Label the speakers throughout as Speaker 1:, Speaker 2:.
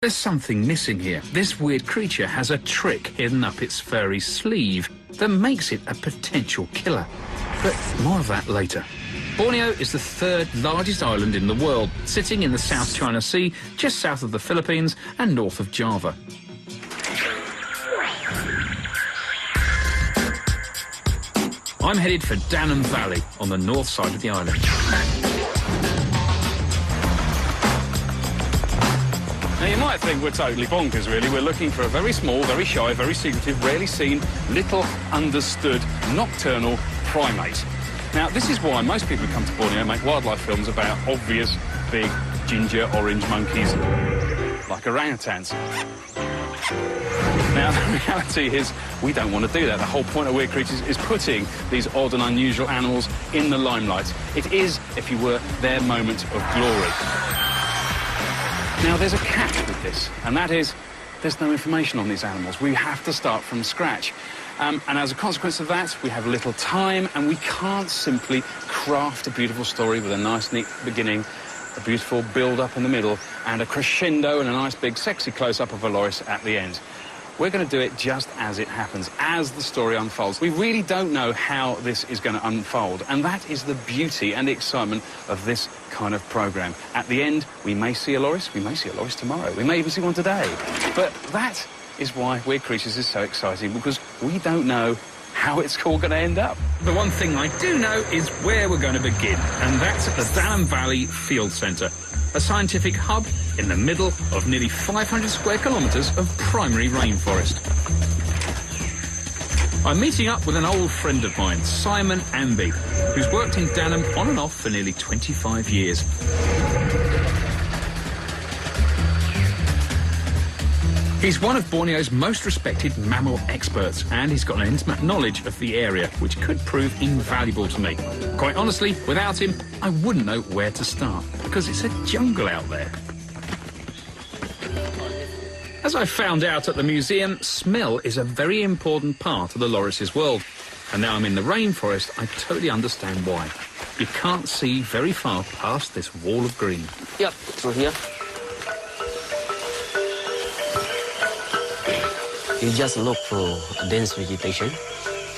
Speaker 1: There's something missing here. This weird creature has a trick hidden up its furry sleeve that makes it a potential killer. But more of that later. Borneo is the third largest island in the world, sitting in the South China Sea, just south of the Philippines and north of Java. I'm headed for Danum Valley on the north side of the island.
Speaker 2: Now, you might think we're totally bonkers, really. We're looking for a very small, very shy, very secretive, rarely seen, little understood, nocturnal primate. Now, this is why most people who come to Borneo make wildlife films about obvious, big, ginger, orange monkeys, like orangutans. Now, the reality is we don't want to do that. The whole point of Weird Creatures is putting these odd and unusual animals in the limelight. It is, if you were, their moment of glory. Now, there's a catch with this, and that is there's no information on these animals. We have to start from scratch. And as a consequence of that, we have little time, and we can't simply craft a beautiful story with a nice, neat beginning, a beautiful build-up in the middle, and a crescendo and a nice, big, sexy close-up of a loris at the end. We're going to do it just as it happens, as the story unfolds. We really don't know how this is going to unfold, and that is the beauty and the excitement of this kind of programme. At the end, we may see a loris, we may see a loris tomorrow, we may even see one today. But that is why Weird Creatures is so exciting, because we don't know how it's all going to end up.
Speaker 1: The one thing I do know is where we're going to begin, and that's at the Danum Valley Field Centre, a scientific hub in the middle of nearly 500 square kilometres of primary rainforest. I'm meeting up with an old friend of mine, Simon Amby, who's worked in Danum on and off for nearly 25 years. He's one of Borneo's most respected mammal experts, and he's got an intimate knowledge of the area, which could prove invaluable to me. Quite honestly, without him, I wouldn't know where to start, because it's a jungle out there. As I found out at the museum, smell is a very important part of the loris's world. And now I'm in the rainforest, I totally understand why. You can't see very far past this wall of green.
Speaker 3: Yep, through here. You just look for a dense vegetation,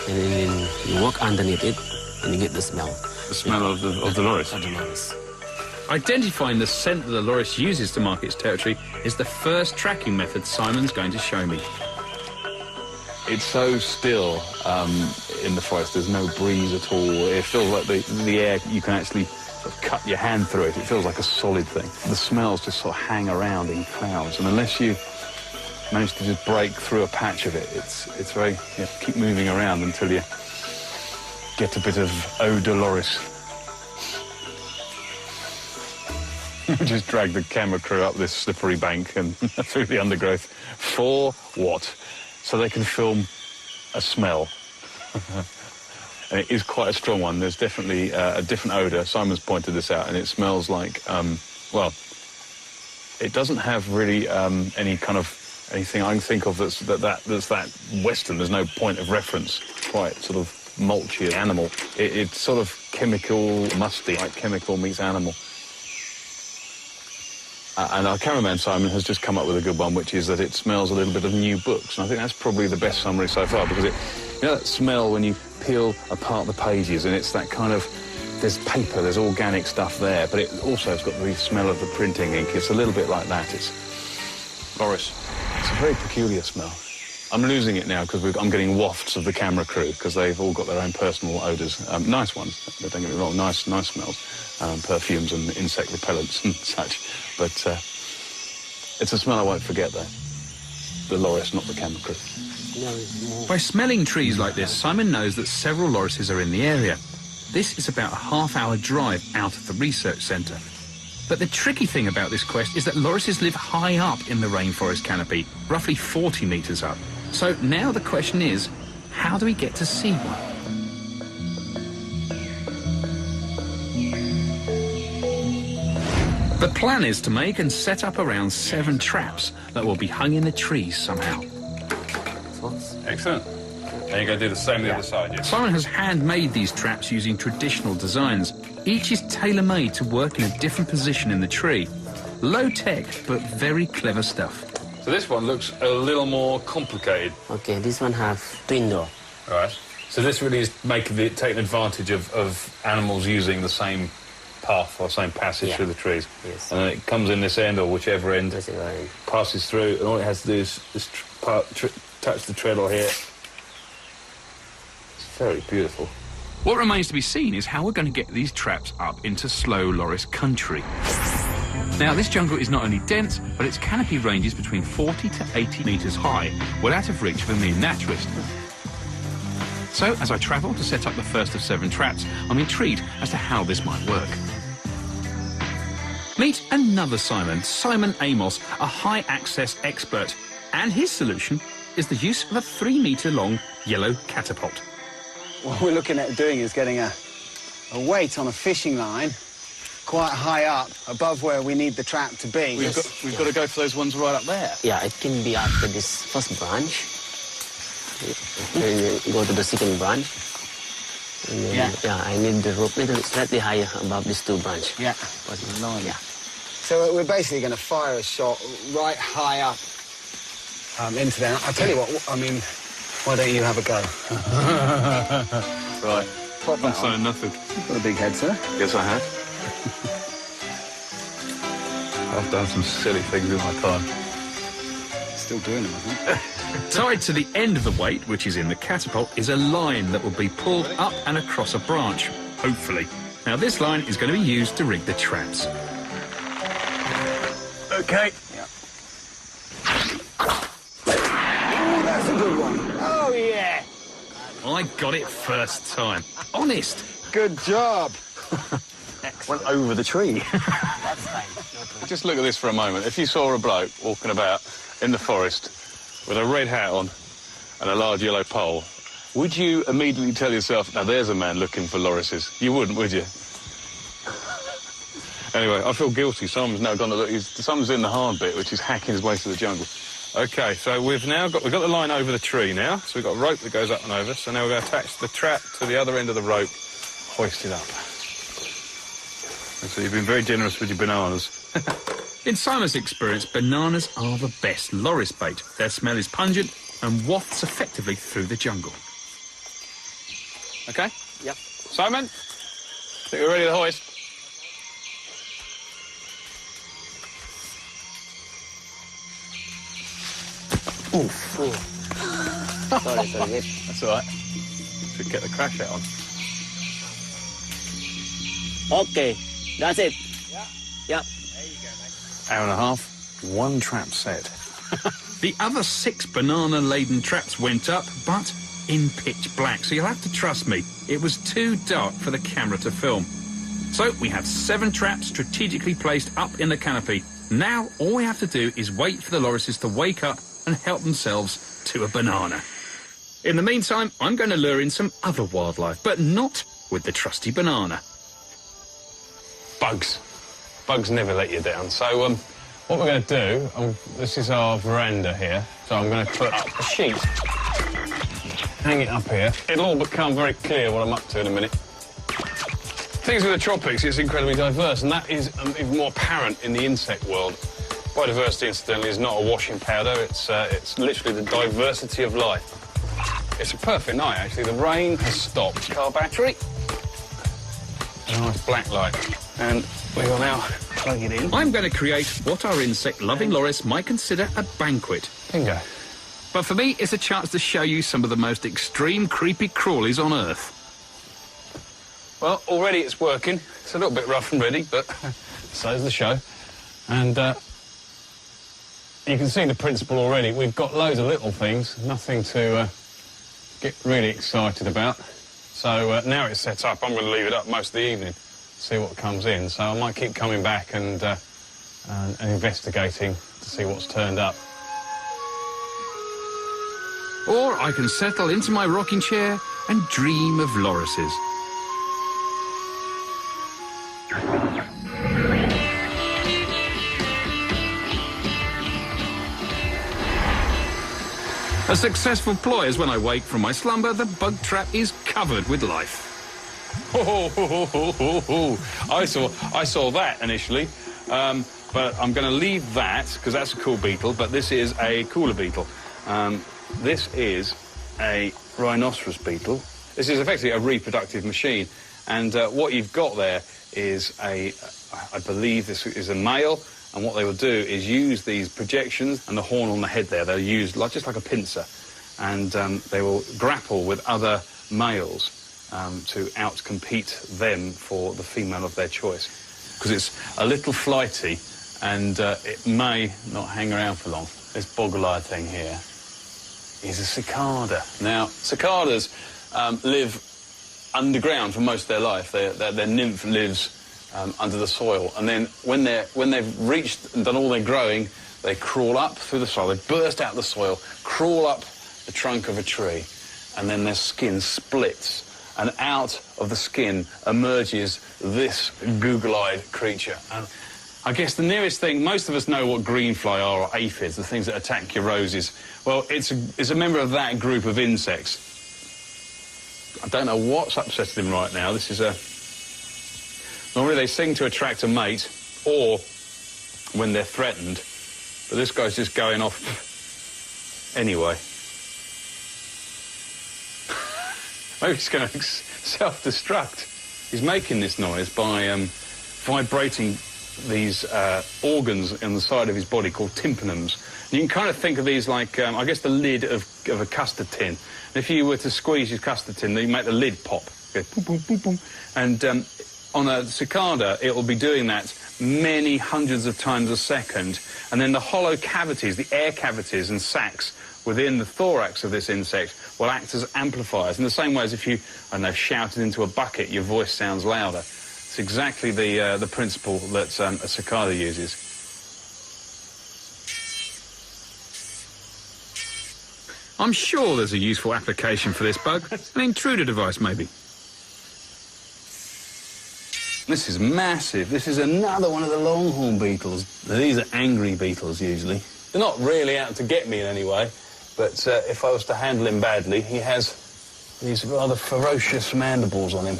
Speaker 3: and then you walk underneath it, and you get the smell.
Speaker 2: The smell of the loris?
Speaker 3: Of the loris.
Speaker 1: Identifying the scent that the loris uses to mark its territory is the first tracking method Simon's going to show me.
Speaker 2: It's so still in the forest, there's no breeze at all. It feels like the air, you can actually sort of cut your hand through it. It feels like a solid thing. The smells just sort of hang around in clouds, and unless you manage to just break through a patch of it, it's very, keep moving around until you get a bit of eau de loris. Just drag the camera crew up this slippery bank and through the undergrowth. For what? So they can film a smell. And it is quite a strong one. There's definitely a different odour. Simon's pointed this out, and it smells like, well, it doesn't have really any kind of anything I can think of that's that Western. There's no point of reference. Quite sort of mulchy animal. It's sort of chemical, musty, like chemical meets animal. And our cameraman, Simon, has just come up with a good one, which is that it smells a little bit of new books. And I think that's probably the best summary so far, because you know that smell when you peel apart the pages, and it's that kind of, there's paper, there's organic stuff there, but it also has got the smell of the printing ink. It's a little bit like that. It's loris. It's a very peculiar smell. I'm losing it now because I'm getting wafts of the camera crew, because they've all got their own personal odours. Nice ones, don't get me wrong, nice smells, perfumes and insect repellents and such. But it's a smell I won't forget, though. The loris, not the camera crew.
Speaker 1: By smelling trees like this, Simon knows that several lorises are in the area. This is about a half-hour drive out of the research centre. But the tricky thing about this quest is that lorises live high up in the rainforest canopy, roughly 40 metres up. So now the question is, how do we get to see one? The plan is to make and set up around 7 traps that will be hung in the trees somehow.
Speaker 2: Excellent. Now you're going to do the same the other side, yes?
Speaker 1: Simon has handmade these traps using traditional designs. Each is tailor-made to work in a different position in the tree. Low tech, but very clever stuff.
Speaker 2: So this one looks a little more complicated.
Speaker 3: Okay, this one have twin door.
Speaker 2: Right. So this really is taking advantage of animals using the same path or same passage through the trees.
Speaker 3: Yes.
Speaker 2: And then it comes in this end, or whichever end passes through, and all it has to do is touch the treadle here. It's very beautiful.
Speaker 1: What remains to be seen is how we're going to get these traps up into slow loris country. Now, this jungle is not only dense, but its canopy ranges between 40 to 80 metres high, well out of reach for the mere naturalist. So, as I travel to set up the first of 7 traps, I'm intrigued as to how this might work. Meet another Simon Amos, a high-access expert. And his solution is the use of a 3-metre-long yellow catapult.
Speaker 4: What we're looking at doing is getting a weight on a fishing line quite high up, above where we need the trap to be.
Speaker 2: We've got to go for those ones right up there.
Speaker 3: Yeah, it can be after this first branch. Then you go to the second branch. And then, I need the rope little slightly higher above these 2 branches.
Speaker 4: Yeah.
Speaker 3: Yeah.
Speaker 4: So we're basically going to fire a shot right high up into there. I'll tell you what, I mean, why don't you have a go?
Speaker 2: Right.
Speaker 4: Pop that
Speaker 2: I'm saying nothing.
Speaker 4: You've got a big head, sir.
Speaker 2: Yes, I have. I've done some silly things in my time.
Speaker 4: Still doing them, I think.
Speaker 1: Tied to the end of the weight, which is in the catapult, is a line that will be pulled up and across a branch, hopefully. Now, this line is going to be used to rig the traps.
Speaker 2: OK.
Speaker 4: Yeah. Oh, that's a good one. Oh, yeah.
Speaker 1: I got it first time. Honest.
Speaker 4: Good job.
Speaker 2: Went over the tree.
Speaker 4: That's fine.
Speaker 2: Just look at this for a moment. If you saw a bloke walking about in the forest with a red hat on and a large yellow pole, would you immediately tell yourself, now there's a man looking for lorises? You wouldn't, would you? Anyway, I feel guilty. Simon's now gone to look. Simon's in the hard bit, which is hacking his way through the jungle. OK, so we've got the line over the tree now, so we've got a rope that goes up and over, so now we're going to attach the trap to the other end of the rope, hoist it up. And so you've been very generous with your bananas.
Speaker 1: In Simon's experience, bananas are the best loris bait. Their smell is pungent and wafts effectively through the jungle.
Speaker 2: OK?
Speaker 3: Yep.
Speaker 2: Simon, think we're ready to hoist?
Speaker 3: Oof. Sorry.
Speaker 2: That's all right. Should get the crash out on.
Speaker 3: Okay, that's it.
Speaker 4: Yeah.
Speaker 3: Yep.
Speaker 4: There you go, mate.
Speaker 2: Hour and a half, 1 trap set.
Speaker 1: The other 6 banana-laden traps went up, but in pitch black, so you'll have to trust me. It was too dark for the camera to film. So we have 7 traps strategically placed up in the canopy. Now all we have to do is wait for the lorises to wake up and help themselves to a banana. In the meantime, I'm going to lure in some other wildlife, but not with the trusty banana.
Speaker 2: Bugs. Bugs never let you down. So what we're going to do, this is our veranda here, so I'm going to put up a sheet, hang it up here. It'll all become very clear what I'm up to in a minute. Things with the tropics, it's incredibly diverse, and that is even more apparent in the insect world. Biodiversity, incidentally, is not a washing powder. It's literally the diversity of life. It's a perfect night, actually. The rain has stopped. Car battery. A nice black light. And we will now plug it in.
Speaker 1: I'm going to create what our insect-loving loris might consider a banquet.
Speaker 2: Bingo.
Speaker 1: But for me, it's a chance to show you some of the most extreme creepy crawlies on Earth.
Speaker 2: Well, already it's working. It's a little bit rough and ready, but so's the show. And you can see the principle already. We've got loads of little things, nothing to get really excited about. So now it's set up, I'm going to leave it up most of the evening, see what comes in. So I might keep coming back and investigating to see what's turned up.
Speaker 1: Or I can settle into my rocking chair and dream of lorises. A successful ploy is when I wake from my slumber, the bug trap is covered with life.
Speaker 2: I saw that initially. But I'm going to leave that, because that's a cool beetle, but this is a cooler beetle. This is a rhinoceros beetle. This is effectively a reproductive machine. And what you've got there is I believe this is a male, and what they will do is use these projections and the horn on the head there. They'll use just like a pincer, and they will grapple with other males to outcompete them for the female of their choice. Because it's a little flighty, and it may not hang around for long. This boggle-eyed thing here is a cicada. Now, cicadas live underground for most of their life. Their nymph lives under the soil, and then when they've reached and done all their growing, they crawl up through the soil. They burst out the soil, crawl up the trunk of a tree, and then their skin splits, and out of the skin emerges this google-eyed creature. And I guess the nearest thing, most of us know what greenfly are, or aphids, the things that attack your roses. Well, it's a member of that group of insects. I don't know what's upsetting him right now. This is normally they sing to attract a mate, or when they're threatened, but this guy's just going off anyway. Maybe he's going to self-destruct. He's making this noise by vibrating these organs on the side of his body called tympanums. And you can kind of think of these like, I guess, the lid of a custard tin. And if you were to squeeze your custard tin, you make the lid pop. Go boom, boom, boom, boom. And on a cicada, it will be doing that many hundreds of times a second. And then the hollow cavities, the air cavities and sacs within the thorax of this insect will act as amplifiers. In the same way as if you, I don't know, shouted into a bucket, your voice sounds louder. It's exactly the principle that a cicada uses.
Speaker 1: I'm sure there's a useful application for this bug. An intruder device, maybe.
Speaker 2: This is massive. This is another one of the longhorn beetles. These are angry beetles, usually. They're not really out to get me in any way, but if I was to handle him badly, he has these rather ferocious mandibles on him.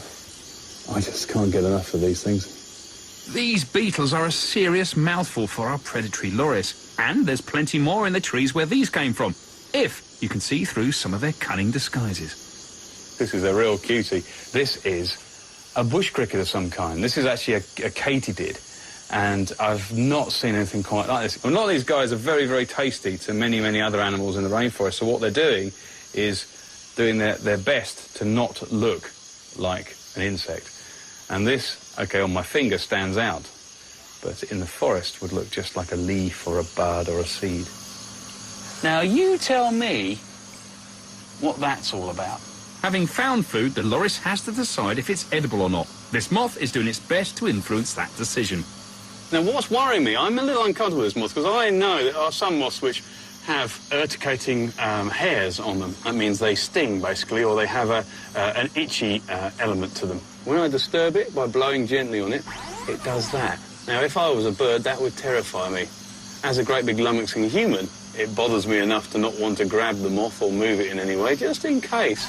Speaker 2: I just can't get enough of these things.
Speaker 1: These beetles are a serious mouthful for our predatory loris. And there's plenty more in the trees where these came from, if you can see through some of their cunning disguises.
Speaker 2: This is a real cutie. This is a bush cricket of some kind. This is actually a katydid, and I've not seen anything quite like this. Well, a lot of these guys are very, very tasty to many, many other animals in the rainforest, so what they're doing is doing their best to not look like an insect. And this, OK, on my finger stands out, but in the forest would look just like a leaf or a bud or a seed. Now, you tell me what that's all about.
Speaker 1: Having found food, the loris has to decide if it's edible or not. This moth is doing its best to influence that decision.
Speaker 2: Now, what's worrying me, I'm a little uncomfortable with this moth, because I know there are some moths which have urticating hairs on them. That means they sting, basically, or they have an itchy element to them. When I disturb it by blowing gently on it, it does that. Now, if I was a bird, that would terrify me. As a great big lummoxing human, it bothers me enough to not want to grab the moth or move it in any way, just in case.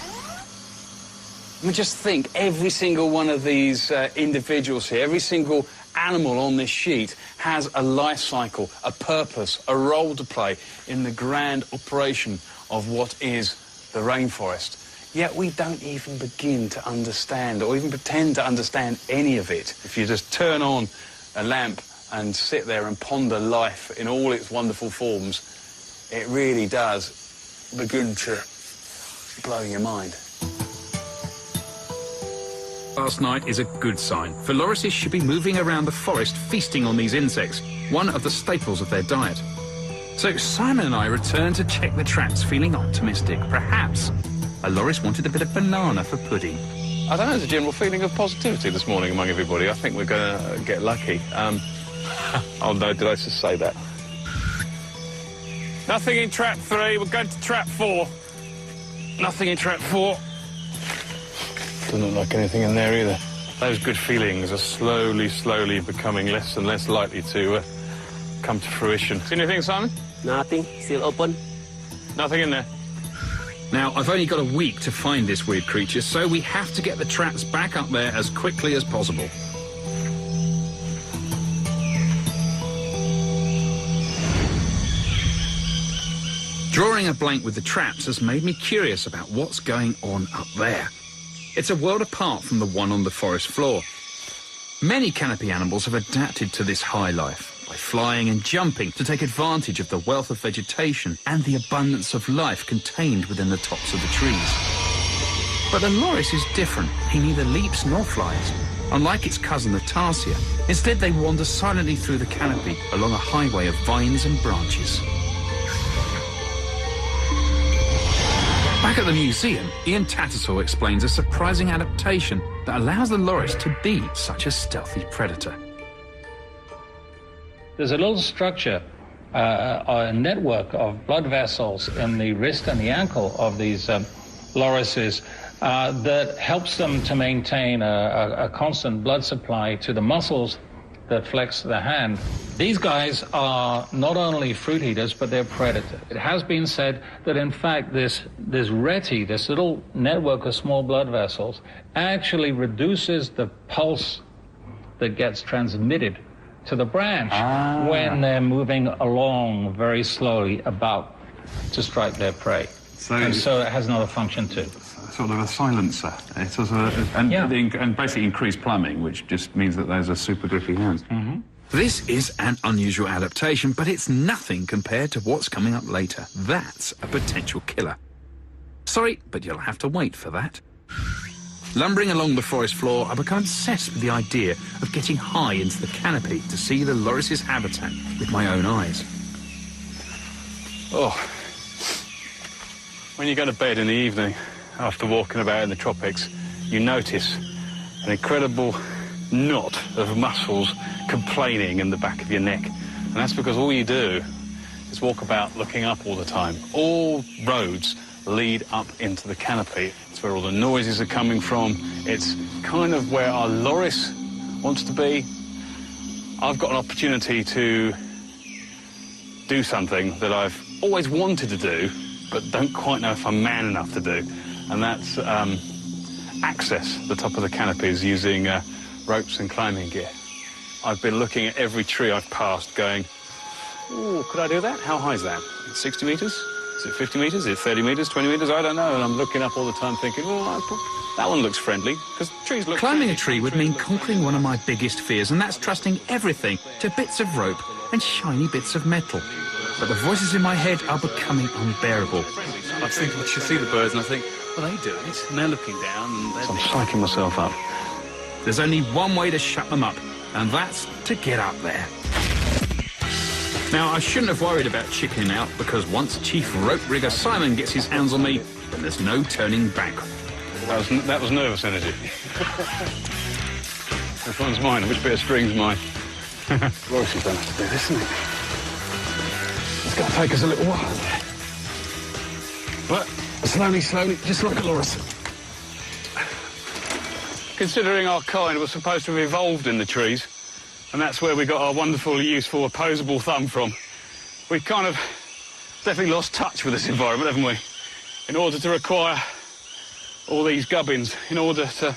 Speaker 2: I mean, just think, every single one of these individuals here, every single animal on this sheet has a life cycle, a purpose, a role to play in the grand operation of what is the rainforest. Yet we don't even begin to understand or even pretend to understand any of it. If you just turn on a lamp and sit there and ponder life in all its wonderful forms, it really does begin to blow your mind.
Speaker 1: Last night is a good sign, for lorises should be moving around the forest feasting on these insects, one of the staples of their diet. So Simon and I returned to check the traps, feeling optimistic. Perhaps a loris wanted a bit of banana for pudding.
Speaker 2: I don't know, there's a general feeling of positivity this morning among everybody. I think we're going to get lucky. Oh no, did I just say that? Nothing in trap 3, we're going to trap 4. Nothing in trap 4. Doesn't look like anything in there either. Those good feelings are slowly, slowly becoming less and less likely to come to fruition. See anything, Simon?
Speaker 3: Nothing, still open.
Speaker 2: Nothing in there.
Speaker 1: Now, I've only got a week to find this weird creature, so we have to get the traps back up there as quickly as possible. Drawing a blank with the traps has made me curious about what's going on up there. It's a world apart from the one on the forest floor. Many canopy animals have adapted to this high life by flying and jumping to take advantage of the wealth of vegetation and the abundance of life contained within the tops of the trees. But the loris is different. He neither leaps nor flies. Unlike its cousin, the tarsier, instead they wander silently through the canopy along a highway of vines and branches. Back at the museum, Ian Tattersall explains a surprising adaptation that allows the loris to be such a stealthy predator.
Speaker 5: There's a little structure, a network of blood vessels in the wrist and the ankle of these lorises that helps them to maintain a constant blood supply to the muscles that flex the hand. These guys are not only fruit eaters, but they're predators. It has been said that, in fact, this reti, this little network of small blood vessels, actually reduces the pulse that gets transmitted to the branch when they're moving along very slowly about to strike their prey. So it has another function too.
Speaker 2: Sort of a silencer. It's and basically increased plumbing, which just means that there's a super grippy hand.
Speaker 5: Mm-hmm.
Speaker 1: This is an unusual adaptation, but it's nothing compared to what's coming up later. That's a potential killer. Sorry, but you'll have to wait for that. Lumbering along the forest floor, I become obsessed with the idea of getting high into the canopy to see the loris's habitat with my own eyes.
Speaker 2: Oh. When you go to bed in the evening, after walking about in the tropics, you notice an incredible knot of muscles complaining in the back of your neck. And that's because all you do is walk about looking up all the time. All roads lead up into the canopy. It's where all the noises are coming from. It's kind of where our loris wants to be. I've got an opportunity to do something that I've always wanted to do, but don't quite know if I'm man enough to do. And that's access the top of the canopies using ropes and climbing gear. I've been looking at every tree I've passed going, ooh, could I do that? How high is that? 60 metres? Is it 50 metres? Is it 30 metres, 20 metres? I don't know. And I'm looking up all the time thinking, oh, that one looks friendly, because trees look
Speaker 1: Climbing
Speaker 2: friendly.
Speaker 1: a tree would mean conquering one of my biggest fears, and that's trusting everything to bits of rope and shiny bits of metal. But the voices in my head are becoming unbearable.
Speaker 2: I think I should see the birds and I think, well, they do it, and they're looking down, and so I'm psyching myself up.
Speaker 1: There's only one way to shut them up, and that's to get up there. Now, I shouldn't have worried about chickening out, because once Chief Rope Rigger Simon gets his hands on me, then there's no turning back.
Speaker 2: That was nervous energy. Which one's mine? Which bit of string's mine?
Speaker 4: Royce's don't have to do this, isn't it?
Speaker 2: It's going to take us a little while. But slowly, just like a loris. Considering our kind was supposed to have evolved in the trees, and that's where we got our wonderfully useful opposable thumb from, we've kind of definitely lost touch with this environment, haven't we? In order to require all these gubbins, in order to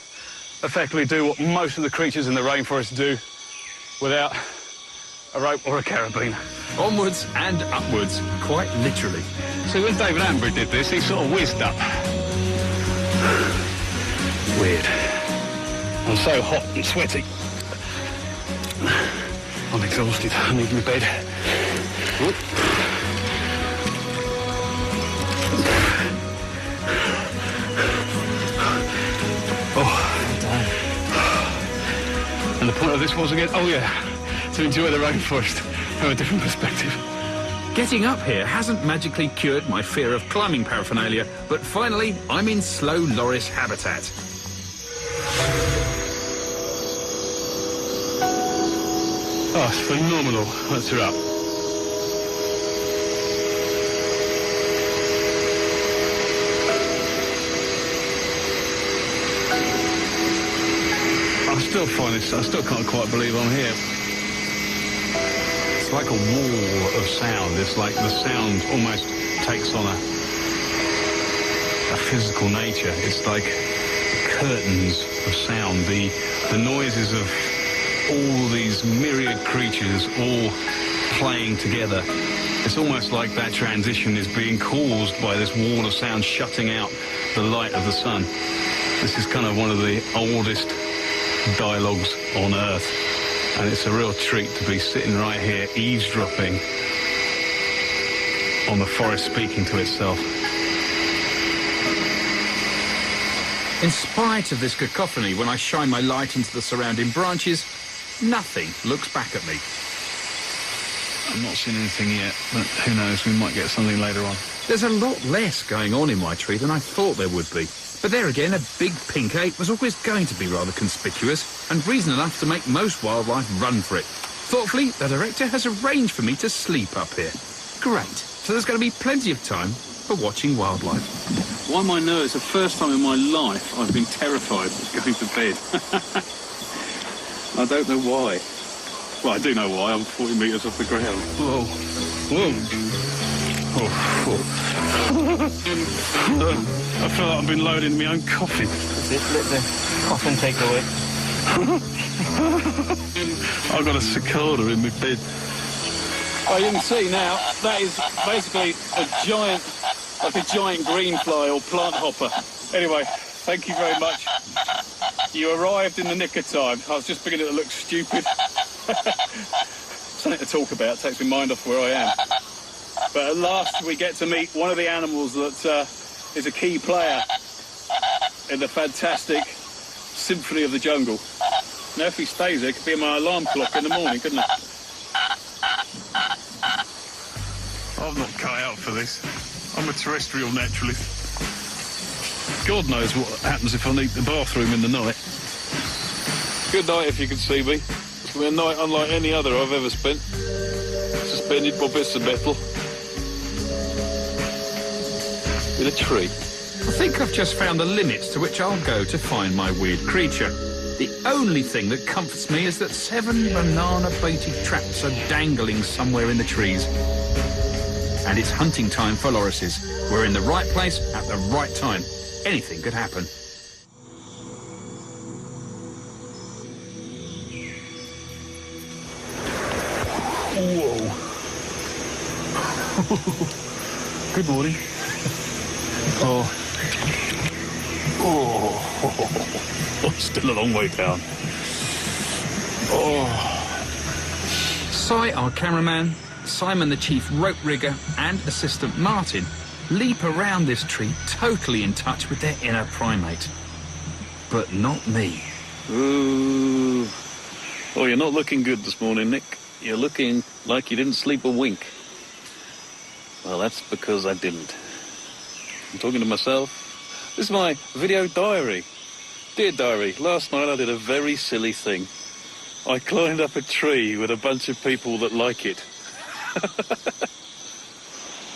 Speaker 2: effectively do what most of the creatures in the rainforest do without a rope or a carabiner.
Speaker 1: Onwards and upwards, quite literally.
Speaker 2: See, when David Attenborough did this, he sort of whizzed up. Weird. I'm so hot and sweaty. I'm exhausted. I need my bed. And the point of this was again, oh yeah, to enjoy the rainforest from a different perspective.
Speaker 1: Getting up here hasn't magically cured my fear of climbing paraphernalia, but finally, I'm in slow loris habitat.
Speaker 2: Oh, it's phenomenal. That's her up. I still can't quite believe I'm here. It's like a wall of sound. It's like the sound almost takes on a physical nature. It's like curtains of sound. The noises of all these myriad creatures all playing together It's almost like that transition is being caused by this wall of sound shutting out the light of the sun. This is kind of one of the oldest dialogues on Earth, and it's a real treat to be sitting right here eavesdropping on the forest speaking to itself.
Speaker 1: In spite of this cacophony, when I shine my light into the surrounding branches, nothing looks back at me.
Speaker 2: I'm not seeing anything yet, but who knows, we might get something later on.
Speaker 1: There's a lot less going on in my tree than I thought there would be. But there again, a big pink ape was always going to be rather conspicuous, and reason enough to make most wildlife run for it. Thoughtfully, the director has arranged for me to sleep up here. Great. So there's going to be plenty of time for watching wildlife.
Speaker 2: Why my nerves? The first time in my life I've been terrified of going to bed. I don't know why. Well, I do know why. I'm 40 metres off the ground. Whoa. Whoa. Oh, I feel like I've been loading my own coffin.
Speaker 3: Just let the coffin take away.
Speaker 2: I've got a cicada in my bed. Oh, you can see now, that is basically like a giant green fly or plant hopper. Anyway, thank you very much. You arrived in the nick of time. I was just beginning to look stupid. Something to talk about, takes my mind off where I am. But at last we get to meet one of the animals that is a key player in the fantastic symphony of the jungle. Now if he stays there, it could be my alarm clock in the morning, couldn't it? I'm not cut out for this. I'm a terrestrial naturalist. God knows what happens if I need the bathroom in the night. Good night if you can see me. It's going to be a night unlike any other I've ever spent. Suspended by bits of metal. In a tree.
Speaker 1: I think I've just found the limits to which I'll go to find my weird creature. The only thing that comforts me is that 7 banana-baited traps are dangling somewhere in the trees. And it's hunting time for lorises. We're in the right place at the right time. Anything could happen.
Speaker 2: Whoa. Good morning. Oh. Still a long way down.
Speaker 1: Si, our cameraman, Simon, the chief rope rigger, and assistant Martin leap around this tree, totally in touch with their inner primate. But not me.
Speaker 2: Ooh. Oh, you're not looking good this morning, Nick. You're looking like you didn't sleep a wink. Well, that's because I didn't. I'm talking to myself. This is my video diary. Dear diary, last night I did a very silly thing. I climbed up a tree with a bunch of people that like it.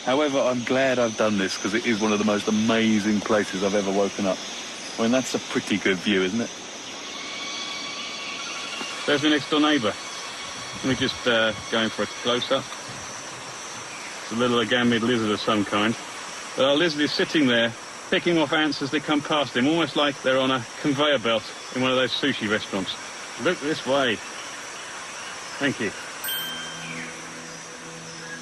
Speaker 2: However, I'm glad I've done this because it is one of the most amazing places I've ever woken up. I mean, that's a pretty good view, isn't it? There's my next door neighbour. Let me just go in for a close-up. It's a little agamid lizard of some kind. But our lizard is sitting there, picking off ants as they come past him, almost like they're on a conveyor belt in one of those sushi restaurants. Look this way. Thank you.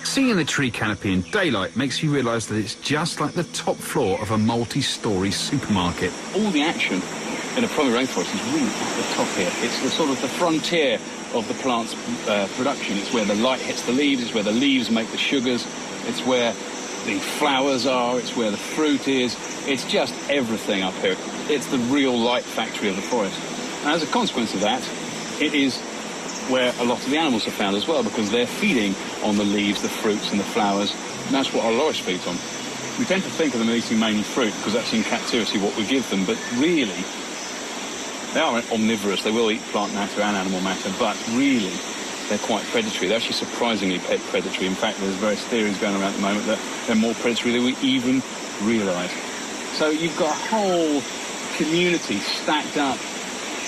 Speaker 1: Seeing the tree canopy in daylight makes you realise that it's just like the top floor of a multi-storey supermarket.
Speaker 2: All the action in a primary rainforest is really at the top here. It's the sort of the frontier of the plant's production. It's where the light hits the leaves, it's where the leaves make the sugars, it's where the flowers are, it's where the fruit is. It's just everything up here. It's the real light factory of the forest. And as a consequence of that, it is where a lot of the animals are found as well, because they're feeding on the leaves, the fruits and the flowers, and that's what our loris feeds on. We tend to think of them eating mainly fruit because that's in captivity what we give them, but really they are omnivorous. They will eat plant matter and animal matter, but really they're quite predatory. They're actually surprisingly predatory. In fact, there's various theories going around at the moment that they're more predatory than we even realise. So you've got a whole community stacked up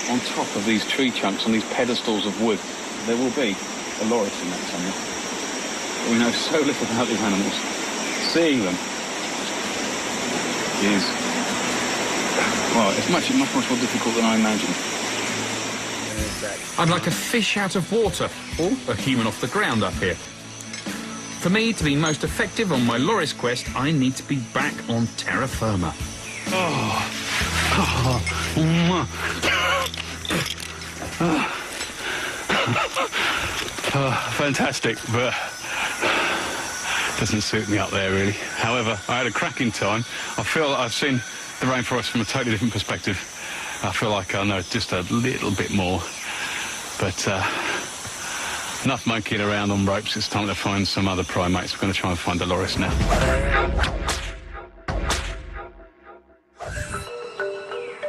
Speaker 2: on top of these tree chunks, on these pedestals of wood. There will be a loris in that somewhere. We know so little about these animals. Seeing them is, well, it's much more difficult than I imagined.
Speaker 1: I'd like a fish out of water, or a human off the ground up here. For me to be most effective on my loris quest, I need to be back on terra firma.
Speaker 2: Fantastic, but doesn't suit me up there really. However, I had a cracking time. I feel like I've seen the rainforest from a totally different perspective. I feel like I know just a little bit more, but enough monkeying around on ropes. It's time to find some other primates. We're going to try and find the loris now.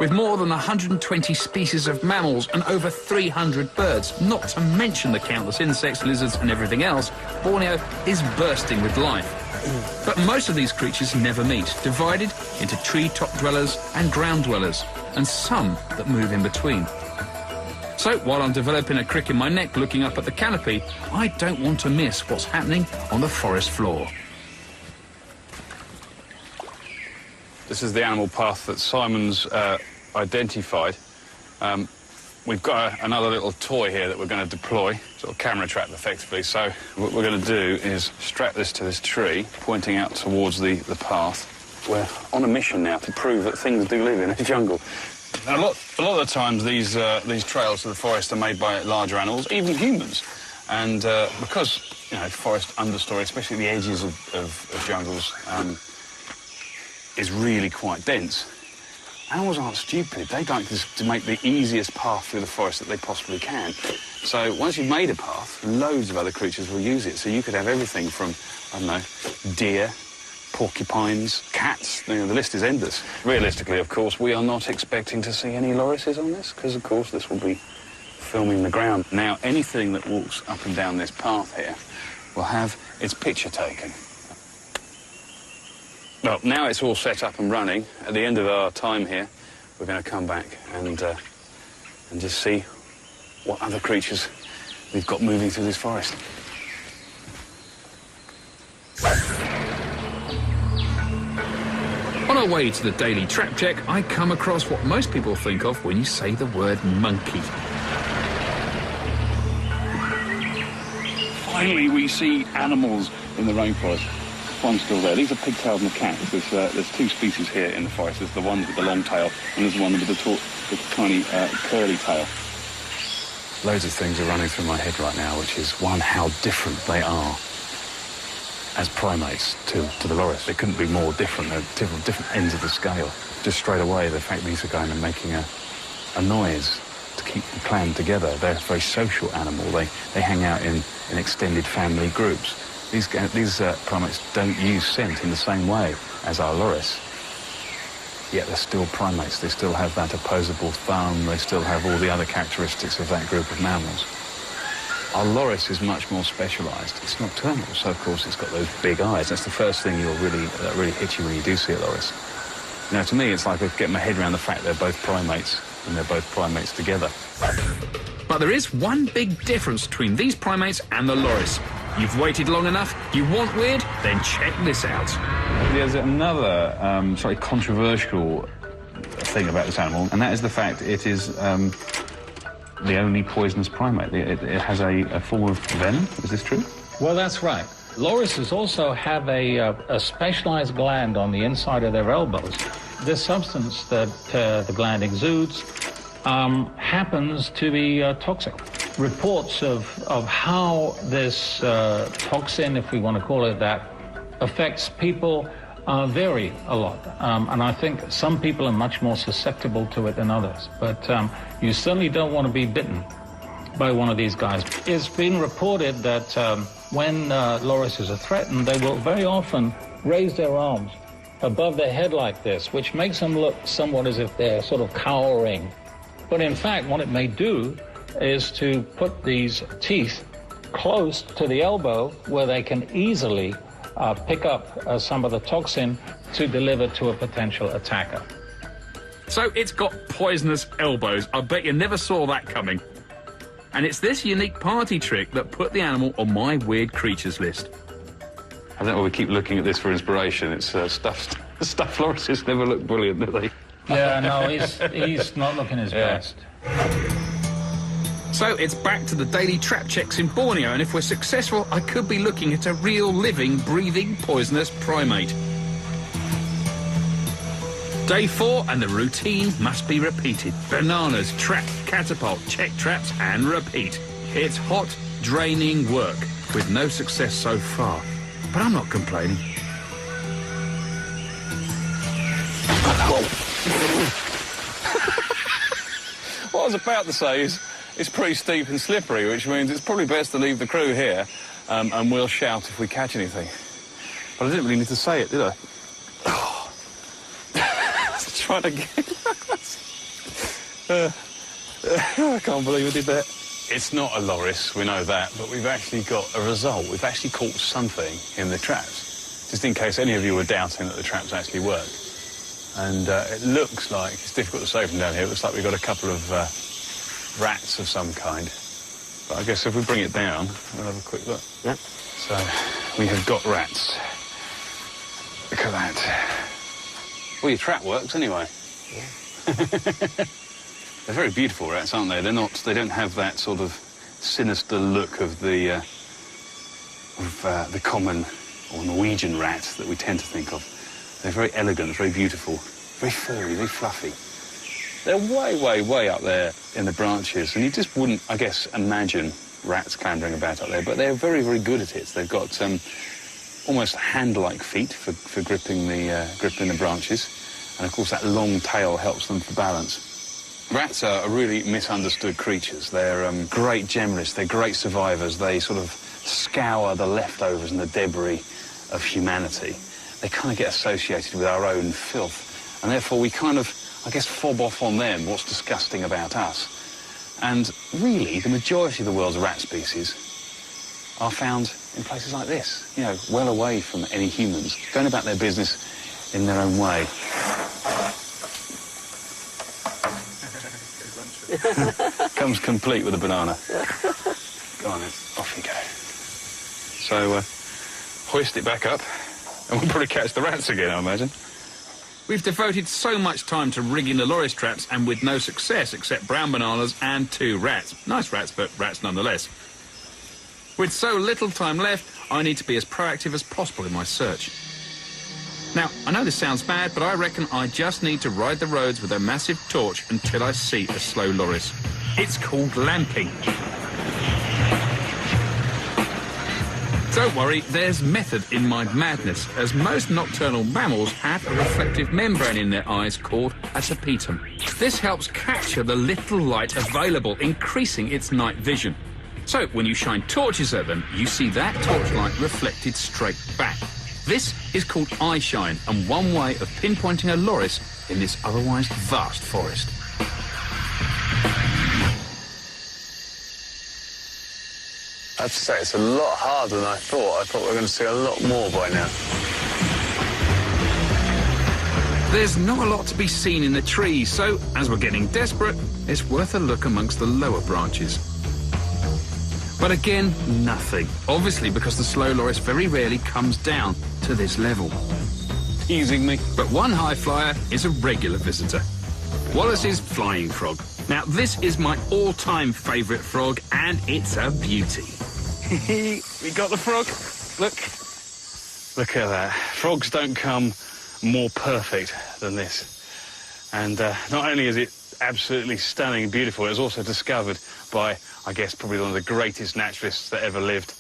Speaker 1: With more than 120 species of mammals and over 300 birds, not to mention the countless insects, lizards and everything else, Borneo is bursting with life. But most of these creatures never meet, divided into tree-top dwellers and ground dwellers, and some that move in between. So while I'm developing a crick in my neck looking up at the canopy, I don't want to miss what's happening on the forest floor.
Speaker 2: This is the animal path that Simon's identified. We've got another little toy here that we're going to deploy, sort of camera trap effectively. So what we're going to do is strap this to this tree, pointing out towards the path. We're on a mission now to prove that things do live in a jungle. Now, a lot of the times these trails to the forest are made by larger animals, even humans. And because, you know, forest understory, especially the edges of jungles, is really quite dense. Animals aren't stupid. They like to make the easiest path through the forest that they possibly can. So once you've made a path, loads of other creatures will use it. So you could have everything from, I don't know, deer, porcupines, cats. You know, the list is endless. Realistically, of course, we are not expecting to see any lorises on this because, of course, this will be filming the ground. Now, anything that walks up and down this path here will have its picture taken. Well, now it's all set up and running. At the end of our time here, we're going to come back and just see what other creatures we've got moving through this forest.
Speaker 1: On our way to the daily trap check, I come across what most people think of when you say the word monkey.
Speaker 2: Finally, we see animals in the rainforest. One's still there. These are pigtailed macaques. There's two species here in the forest. There's the one with the long tail, and there's the one with the tiny curly tail. Loads of things are running through my head right now, which is, one, how different they are as primates to the loris. They couldn't be more different. They're different ends of the scale. Just straight away, the fact these are going and making a noise to keep the clan together. They're a very social animal. They hang out in extended family groups. These primates don't use scent in the same way as our loris, yet they're still primates. They still have that opposable thumb. They still have all the other characteristics of that group of mammals. Our loris is much more specialised. It's nocturnal, so of course it's got those big eyes. That's the first thing that really hits you when you do see a loris. You know, to me, it's like I get my head around the fact they're both primates, and they're both primates together.
Speaker 1: But there is one big difference between these primates and the loris. You've waited long enough, you want weird, then check this out.
Speaker 2: There's another slightly controversial thing about this animal, and that is the fact it is the only poisonous primate. It has a form of venom. Is this true?
Speaker 5: Well, that's right. Lorises also have a specialized gland on the inside of their elbows. This substance that the gland exudes happens to be toxic. Reports of how this toxin, if we want to call it that, affects people vary a lot. And I think some people are much more susceptible to it than others. But you certainly don't want to be bitten by one of these guys. It's been reported that when lorises are threatened, they will very often raise their arms above their head like this, which makes them look somewhat as if they're sort of cowering. But in fact, what it may do is to put these teeth close to the elbow where they can easily pick up some of the toxin to deliver to a potential attacker.
Speaker 1: So it's got poisonous elbows. I bet you never saw that coming. And it's this unique party trick that put the animal on my weird creatures list.
Speaker 2: I think we keep looking at this for inspiration. It's stuff lorises never look brilliant, do they?
Speaker 5: Yeah, no, he's not looking his best.
Speaker 1: So it's back to the daily trap checks in Borneo, and if we're successful, I could be looking at a real living, breathing, poisonous primate. Day 4, and the routine must be repeated. Bananas, trap, catapult, check traps, and repeat. It's hot, draining work, with no success so far. But I'm not complaining.
Speaker 2: What I was about to say is it's pretty steep and slippery, which means it's probably best to leave the crew here, and we'll shout if we catch anything. But I didn't really need to say it, did I? Trying to get... I can't believe I did that. It's not a loris, we know that, but we've actually got a result. We've actually caught something in the traps, just in case any of you were doubting that the traps actually work. And it looks like, it's difficult to say from down here, it looks like we've got a couple of rats of some kind. But I guess if we bring it down, we'll have a quick look.
Speaker 3: Yep.
Speaker 2: So, we have got rats. Look at that. Well, your trap works anyway. Yeah. They're very beautiful rats, aren't they? They're not, they don't have that sort of sinister look of the common or Norwegian rat that we tend to think of. They're very elegant, very beautiful, very furry, very fluffy. They're way, way, way up there in the branches, and you just wouldn't, I guess, imagine rats clambering about up there, but they're very, very good at it. They've got almost hand-like feet for gripping the branches, and of course that long tail helps them for balance. Rats are really misunderstood creatures. They're great generalists, they're great survivors. They sort of scour the leftovers and the debris of humanity. They kind of get associated with our own filth, and therefore we kind of, I guess, fob off on them what's disgusting about us. And really, the majority of the world's rat species are found in places like this, you know, well away from any humans, going about their business in their own way. Comes complete with a banana. Go on then, off you go. So, hoist it back up, and we'll probably catch the rats again, I imagine.
Speaker 1: We've devoted so much time to rigging the loris traps, and with no success except brown bananas and 2 rats. Nice rats, but rats nonetheless. With so little time left, I need to be as proactive as possible in my search. Now, I know this sounds bad, but I reckon I just need to ride the roads with a massive torch until I see a slow loris. It's called lamping. Don't worry, there's method in my madness, as most nocturnal mammals have a reflective membrane in their eyes called a tapetum. This helps capture the little light available, increasing its night vision. So, when you shine torches at them, you see that torchlight reflected straight back. This is called eye shine, and one way of pinpointing a loris in this otherwise vast forest.
Speaker 2: I have to say, it's a lot harder than I thought. I thought we were going to see a lot more by now.
Speaker 1: There's not a lot to be seen in the trees, so as we're getting desperate, it's worth a look amongst the lower branches. But again, nothing. Obviously, because the slow loris very rarely comes down to this level.
Speaker 2: Teasing me.
Speaker 1: But one high flyer is a regular visitor. Wallace's flying frog. Now, this is my all-time favourite frog, and it's a beauty.
Speaker 2: We got the frog. Look. Look at that. Frogs don't come more perfect than this. And not only is it absolutely stunning and beautiful, it was also discovered by, I guess, probably one of the greatest naturalists that ever lived,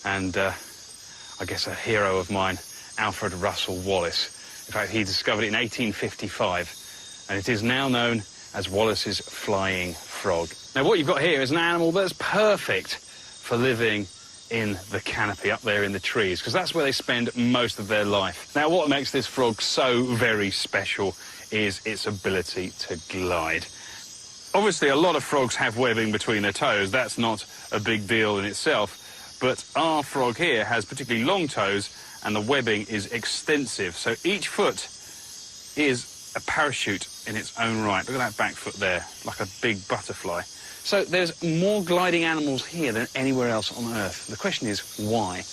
Speaker 2: and I guess a hero of mine, Alfred Russel Wallace. In fact, he discovered it in 1855, and it is now known as Wallace's flying frog. Now, what you've got here is an animal that's perfect for living in the canopy up there in the trees, because that's where they spend most of their life. Now, what makes this frog so very special is its ability to glide. Obviously, a lot of frogs have webbing between their toes. That's not a big deal in itself. But our frog here has particularly long toes, and the webbing is extensive. So each foot is a parachute in its own right. Look at that back foot there, like a big butterfly. So there's more gliding animals here than anywhere else on Earth. The question is, why?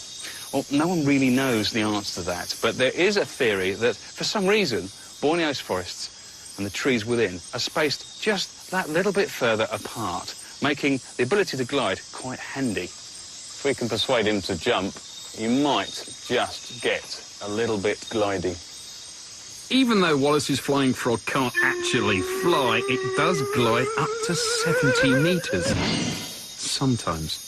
Speaker 2: Well, no one really knows the answer to that. But there is a theory that, for some reason, Borneo's forests and the trees within are spaced just that little bit further apart making the ability to glide quite handy. If we can persuade him to jump, you might just get a little bit glidey.
Speaker 1: Even though Wallace's flying frog can't actually fly, it does glide up to 70 metres. Sometimes.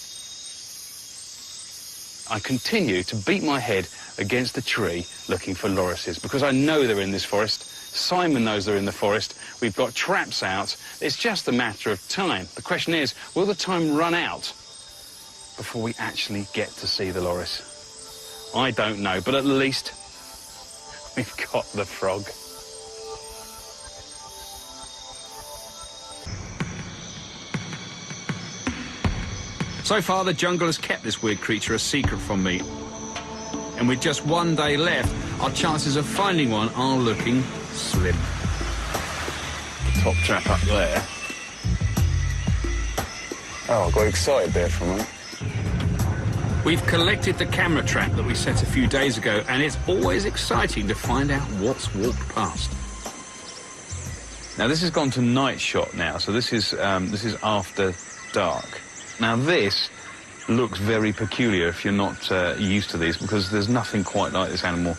Speaker 2: I continue to beat my head against the tree looking for lorises because I know they're in this forest. Simon knows they're in the forest. We've got traps out. It's just a matter of time. The question is, will the time run out before we actually get to see the loris? I don't know, but at least we've got the frog.
Speaker 1: So far, the jungle has kept this weird creature a secret from me. And with just one day left, our chances of finding one are looking slim.
Speaker 2: Top trap up there. Oh, I got excited there for a moment.
Speaker 1: We've collected the camera trap that we set a few days ago, and it's always exciting to find out what's walked past.
Speaker 2: Now, this has gone to night shot now, so this is after dark. Now, this looks very peculiar if you're not used to these, because there's nothing quite like this animal.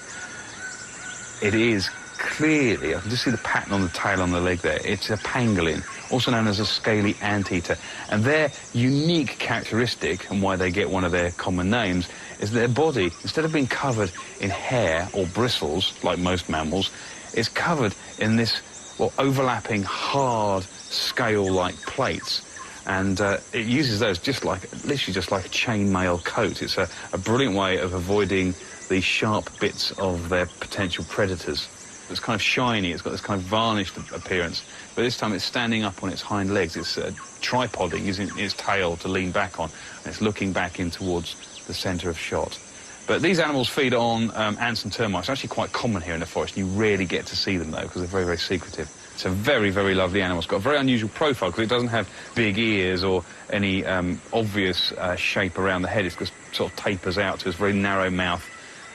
Speaker 2: It is clearly, I can just see the pattern on the tail on the leg there. It's a pangolin, also known as a scaly anteater. And their unique characteristic, and why they get one of their common names, is their body, instead of being covered in hair or bristles, like most mammals, is covered in this, well, overlapping, hard, scale-like plates. And it uses those literally just like a chainmail coat. It's a brilliant way of avoiding the sharp bits of their potential predators. It's kind of shiny, it's got this kind of varnished appearance, but this time it's standing up on its hind legs. It's tripoding, using its tail to lean back on, and it's looking back in towards the centre of shot. But these animals feed on ants and termites. It's actually quite common here in the forest. You rarely get to see them, though, because they're very, very secretive. It's a very, very lovely animal. It's got a very unusual profile because it doesn't have big ears or any obvious shape around the head. It just sort of tapers out to its very narrow mouth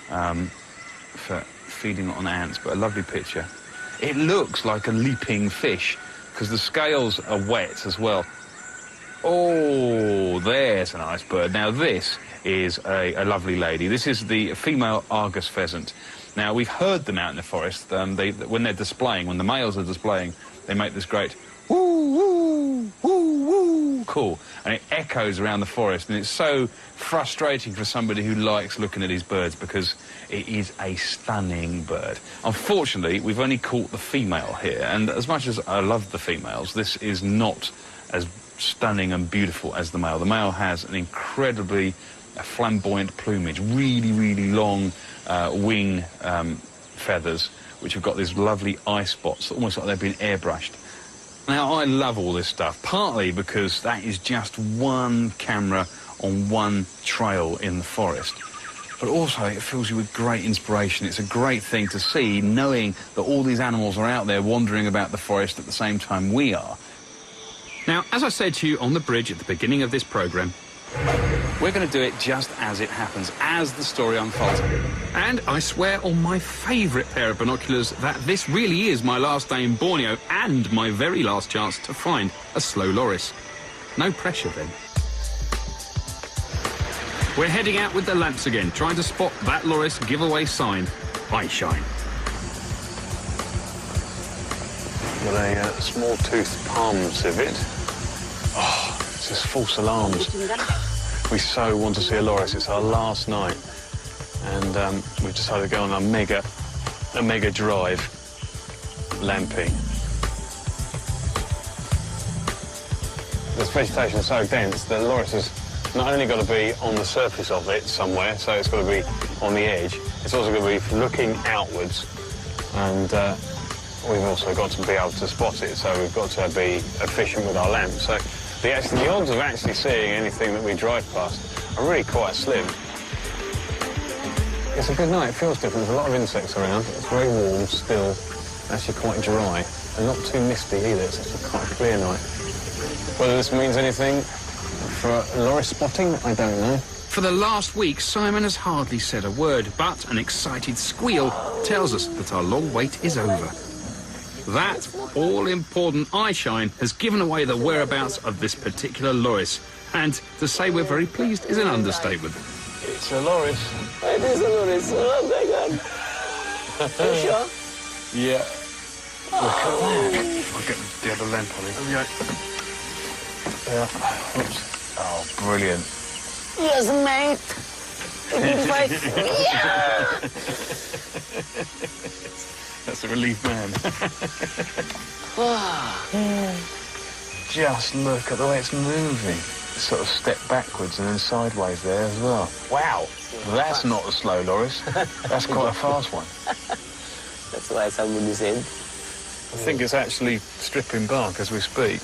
Speaker 2: for feeding on ants, but a lovely picture. It looks like a leaping fish because the scales are wet as well. Oh, there's a nice bird. Now, this is a lovely lady. This is the female Argus pheasant. Now, we've heard them out in the forest. When they're displaying, when the males are displaying, they make this great woo, woo, woo, woo call, and it echoes around the forest, and it's so frustrating for somebody who likes looking at these birds because it is a stunning bird. Unfortunately, we've only caught the female here, and as much as I love the females, this is not as stunning and beautiful as the male. The male has an incredibly flamboyant plumage, really, really long wing feathers, which have got these lovely eye spots, almost like they've been airbrushed. Now, I love all this stuff, partly because that is just one camera on one trail in the forest, but also it fills you with great inspiration. It's a great thing to see, knowing that all these animals are out there wandering about the forest at the same time we are.
Speaker 1: Now, as I said to you on the bridge at the beginning of this programme,
Speaker 2: we're going to do it just as it happens, as the story unfolds.
Speaker 1: and I swear on my favourite pair of binoculars that this really is my last day in Borneo and my very last chance to find a slow loris. No pressure then. We're heading out with the lamps again, trying to spot that loris giveaway sign. I shine.
Speaker 2: Got a small-toothed palm civet. Oh, it's just false alarms. We so want to see a loris. It's our last night, and we've decided to go on a mega drive lamping. This vegetation is so dense that the loris has not only got to be on the surface of it somewhere, so it's got to be on the edge, it's also got to be looking outwards, and we've also got to be able to spot it, so we've got to be efficient with our lamp. So the odds of actually seeing anything that we drive past are really quite slim. It's a good night. It feels different. There's a lot of insects around. It's very warm still, actually quite dry, and not too misty either. It's actually quite a clear night. Whether this means anything for loris spotting, I don't know.
Speaker 1: For the last week, Simon has hardly said a word, but an excited squeal tells us that our long wait is over. That all-important eye shine has given away the whereabouts of this particular loris. And to say we're very pleased is an understatement.
Speaker 2: It's a loris.
Speaker 3: It is a loris. Oh, my God. Are you sure?
Speaker 2: Yeah. Look at that. I'll get the other lamp on it. Yeah. Oops. Oh, brilliant.
Speaker 3: Yes, mate. Yeah.
Speaker 2: That's a relief, man. Just look at the way it's moving. Sort of step backwards and then sideways there as well. Wow, that's not a slow loris. That's quite a fast one.
Speaker 3: That's why somebody said.
Speaker 2: I think it's actually stripping bark as we speak.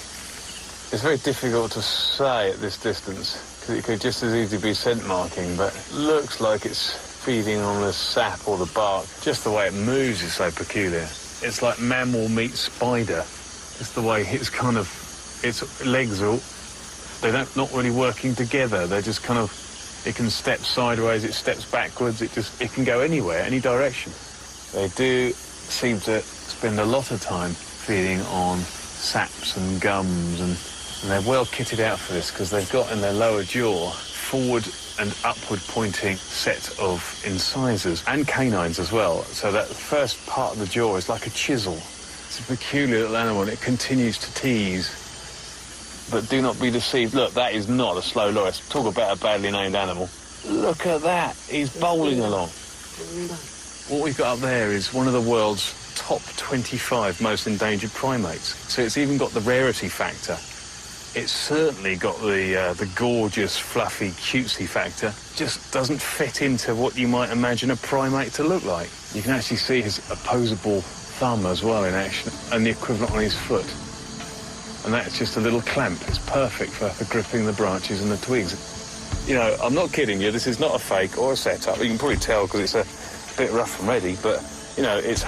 Speaker 2: It's very difficult to say at this distance, because it could just as easily be scent marking, but it looks like it's feeding on the sap or the bark. Just the way it moves is so peculiar. It's like mammal meets spider. Just the way it's kind of, its legs are, they're not really working together. They're just kind of, it can step sideways, it steps backwards, it can go anywhere, any direction. They do seem to spend a lot of time feeding on saps and gums, and they're well kitted out for this because they've got in their lower jaw forward and upward pointing set of incisors and canines as well. So that first part of the jaw is like a chisel. It's a peculiar little animal and it continues to tease. But do not be deceived. Look, that is not a slow loris. Talk about a badly named animal. Look at that. He's bowling along. What we've got up there is one of the world's top 25 most endangered primates. So it's even got the rarity factor. It's certainly got the gorgeous, fluffy, cutesy factor. Just doesn't fit into what you might imagine a primate to look like. You can actually see his opposable thumb as well in action, and the equivalent on his foot. And that's just a little clamp. It's perfect for gripping the branches and the twigs. You know, I'm not kidding you. This is not a fake or a setup. You can probably tell because it's a bit rough and ready, but, you know, it's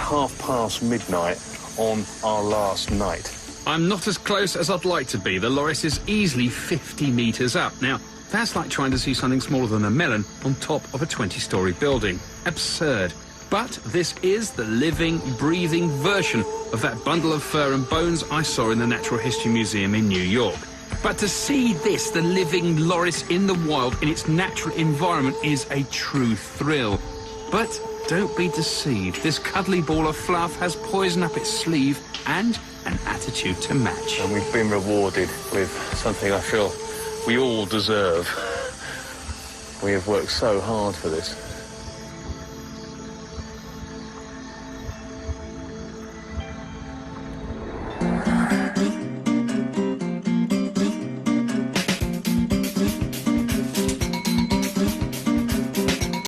Speaker 2: midnight on our last night.
Speaker 1: I'm not as close as I'd like to be. The loris is easily 50 metres up. Now, that's like trying to see something smaller than a melon on top of a 20-storey building. Absurd. But this is the living, breathing version of that bundle of fur and bones I saw in the Natural History Museum in New York. But to see this, the living loris in the wild, in its natural environment, is a true thrill. But don't be deceived. This cuddly ball of fluff has poison up its sleeve and an attitude to match.
Speaker 2: And we've been rewarded with something I feel we all deserve. We have worked so hard for this.